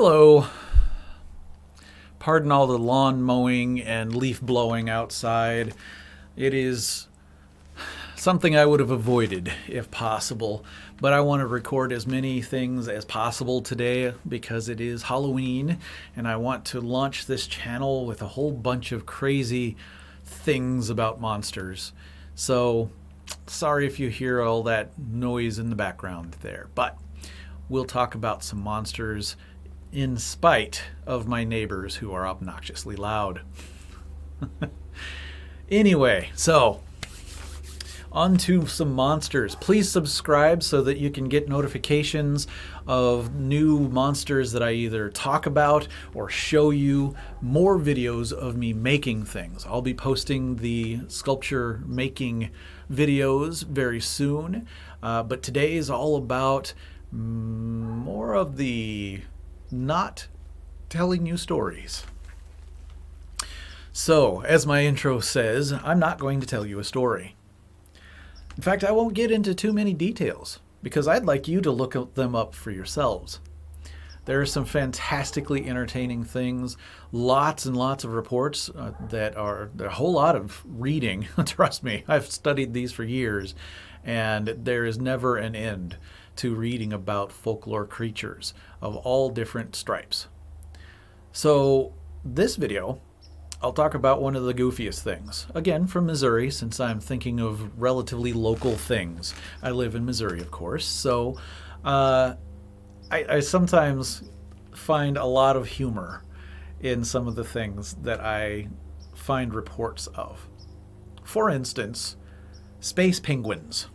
Hello. Pardon all the lawn mowing and leaf blowing outside. It is something I would have avoided if possible, but I want to record as many things as possible today because it is Halloween and I want to launch this channel with a whole bunch of crazy things about monsters. So, sorry if you hear all that noise in the background there, but we'll talk about some monsters in spite of my neighbors who are obnoxiously loud. Anyway, so on to some monsters. Please subscribe so that you can get notifications of new monsters that I either talk about or show you more videos of me making things. I'll be posting the sculpture making videos very soon, but today is all about more of the not telling you stories. So, as my intro says, I'm not going to tell you a story. In fact, I won't get into too many details because I'd like you to look them up for yourselves. There are some fantastically entertaining things, lots and lots of reports that are a whole lot of reading. Trust me, I've studied these for years, and there is never an end to reading about folklore creatures of all different stripes. So this video, I'll talk about one of the goofiest things. Again, from Missouri, since I'm thinking of relatively local things. I live in Missouri, of course, so I sometimes find a lot of humor in some of the things that I find reports of. For instance, space penguins.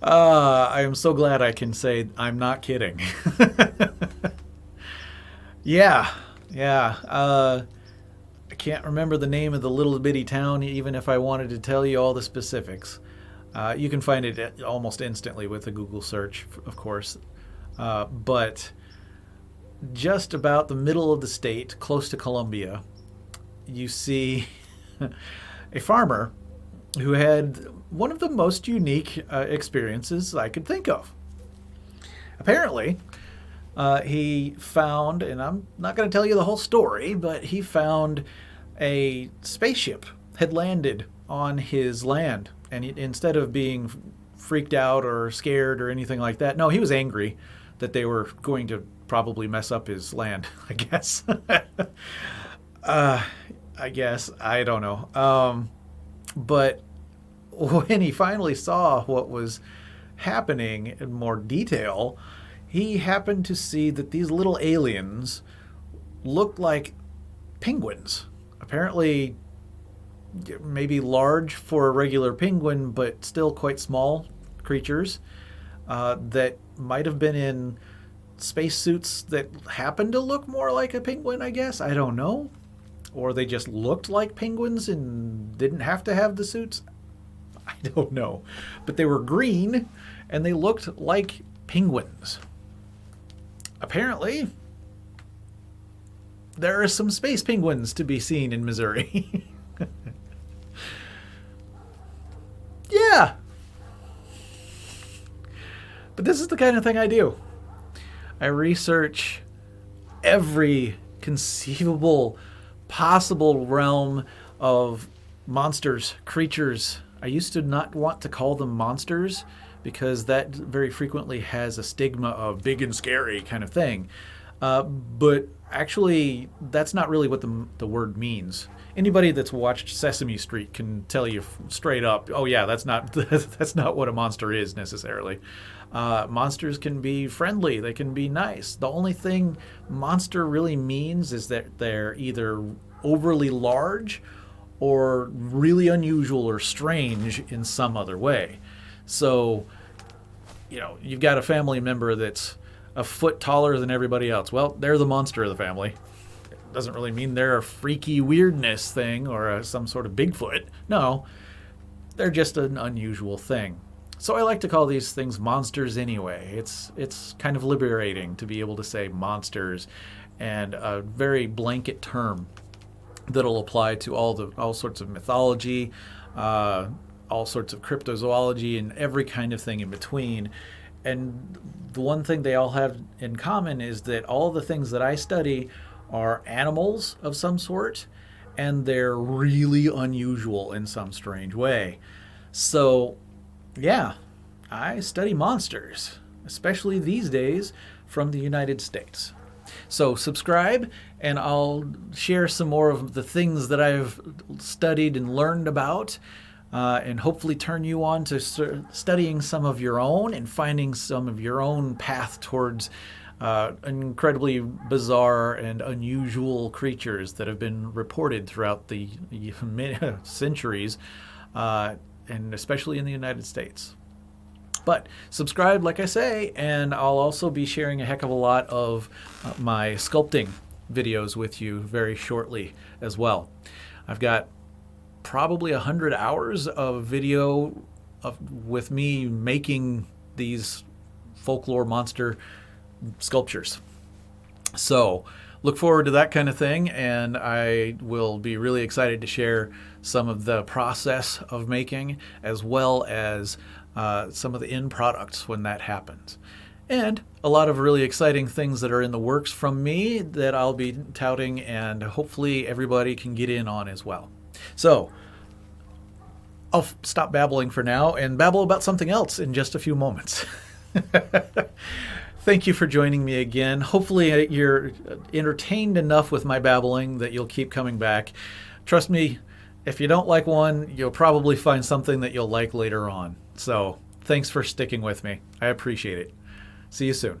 I am so glad I can say I'm not kidding. Yeah. I can't remember the name of the little bitty town, even if I wanted to tell you all the specifics. You can find it almost instantly with a Google search, of course. But just about the middle of the state, close to Columbia, you see a farmer who had one of the most unique experiences I could think of. Apparently, he found, and I'm not going to tell you the whole story, but he found a spaceship had landed on his land. And instead of being freaked out or scared or anything like that, no, he was angry that they were going to probably mess up his land, I guess. I don't know. But when he finally saw what was happening in more detail, he happened to see that these little aliens looked like penguins. Apparently, maybe large for a regular penguin, but still quite small creatures that might have been in spacesuits that happened to look more like a penguin, I guess. I don't know. Or they just looked like penguins and didn't have to have the suits. I don't know. But they were green and they looked like penguins. Apparently, there are some space penguins to be seen in Missouri. Yeah. But this is the kind of thing I do. I research every conceivable, possible realm of monsters, creatures. I used to not want to call them monsters because that very frequently has a stigma of big and scary kind of thing. But actually, that's not really what the word means. Anybody that's watched Sesame Street can tell you straight up, oh yeah, that's not what a monster is necessarily. Monsters can be friendly, they can be nice. The only thing monster really means is that they're either overly large or really unusual or strange in some other way. So, you've got a family member that's a foot taller than everybody else. Well, they're the monster of the family. It doesn't really mean they're a freaky weirdness thing or some sort of Bigfoot. No, they're just an unusual thing. So I like to call these things monsters anyway. It's kind of liberating to be able to say monsters, and a very blanket term that'll apply to all sorts of mythology, all sorts of cryptozoology, and every kind of thing in between. And the one thing they all have in common is that all the things that I study are animals of some sort, and they're really unusual in some strange way. So, yeah, I study monsters, especially these days from the United States. So, subscribe, and I'll share some more of the things that I've studied and learned about, and hopefully turn you on to studying some of your own and finding some of your own path towards incredibly bizarre and unusual creatures that have been reported throughout the centuries, and especially in the United States. But subscribe, like I say, and I'll also be sharing a heck of a lot of my sculpting videos with you very shortly as well. I've got probably 100 hours of video with me making these folklore monster sculptures. So look forward to that kind of thing, and I will be really excited to share some of the process of making as well as some of the end products when that happens. And a lot of really exciting things that are in the works from me that I'll be touting, and hopefully everybody can get in on as well. So I'll stop babbling for now and babble about something else in just a few moments. Thank you for joining me again. Hopefully you're entertained enough with my babbling that you'll keep coming back. Trust me, if you don't like one, you'll probably find something that you'll like later on. So thanks for sticking with me. I appreciate it. See you soon.